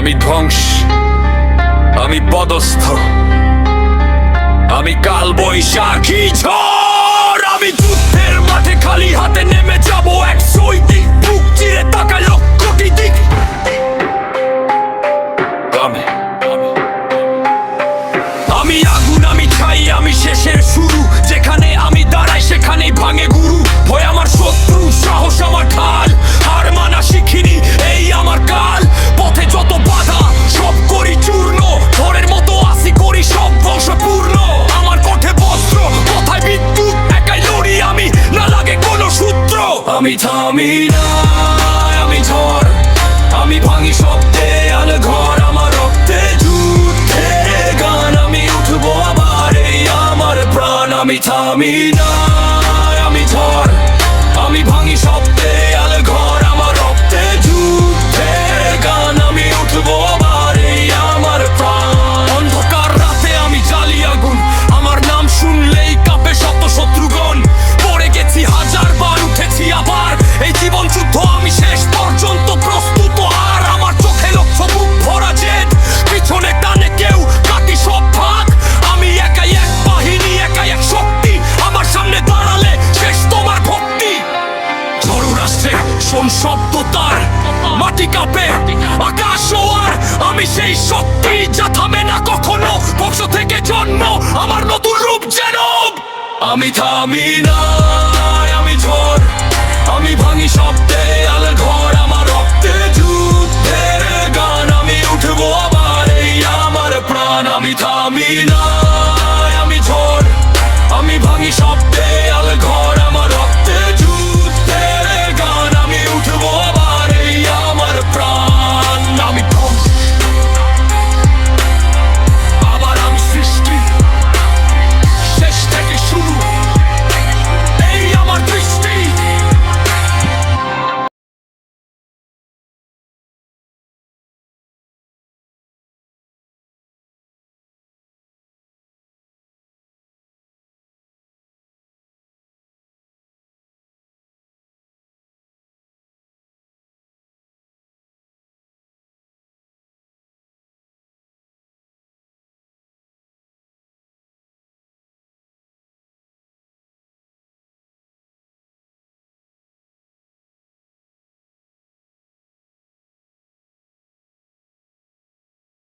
আমি ধ্বংস, আমি পদস্থ, আমি কাল বৈশাখী ঝড়। আমি যুদ্ধের মাঠে খালি হাতে নেমে যাব, 100 দিক বুক চিরে তাকায় লক্ষটি দিক। আমি আগুন, আমি ছাই, আমি শেষের শুরু। যেখানে আমি দাঁড়াই সেখানেই ভাঙে গুরু। ভয় আমার শত্রু, সাহস আমার ঢাল। হার মানা শিখিনি, এই আমার কাল। পথে যত বাধা সব করি চূর্ণ, ঝড়ের মতো আসি করি সব ধ্বংসপূর্ণ। আমার কণ্ঠে বস্ত্র, কথায় বিদ্যুৎ, একাই লড়ি আমি, না লাগে কোনো সূত্র। আমি থামি না, আমি ঝড়, আমি ভাঙি সব দেয়াল ঘর। আমার রক্তে যুদ্ধের গান, আমি উঠবো আবার, এই আমার প্রাণ। আমি থামি না, আমি ঝড়, আমি ভাঙি সব দেয়াল ঘর। আমার রক্তে যুদ্ধের গান, আমি উঠবো আবার, এই আমার প্রাণ। অন্ধকার রাতে আমি জ্বালি আগুন, আমার নাম শুনলেই কাঁপে শত শত্রুগণ। পড়ে গেছি হাজারবার, উঠেছি আবার, এই জীবন যুদ্ধ আমি শেষ পর্যন্ত প্রস্তুত। আর আমার চোখে লক্ষ্য, মুখ ভরা জেদ, পিছনে টানে কেউ, কাটি সব ভাগ। আমি একাই এক বাহিনী, একাই এক শক্তি, আমার সামনে দাঁড়ালে শেষ তোমার ভক্তি। ঝড় রাষ্ট্রে শোন শব্দ তার, মাটি কাঁপে, আকাশ ওয়ার। আমি সেই শক্তি যা থামে না কখনো, বংশ থেকে জন্ম আমার নতুন রূপ যেন। আমি থামি না, আমি ঝড়, আমি ভাঙি সব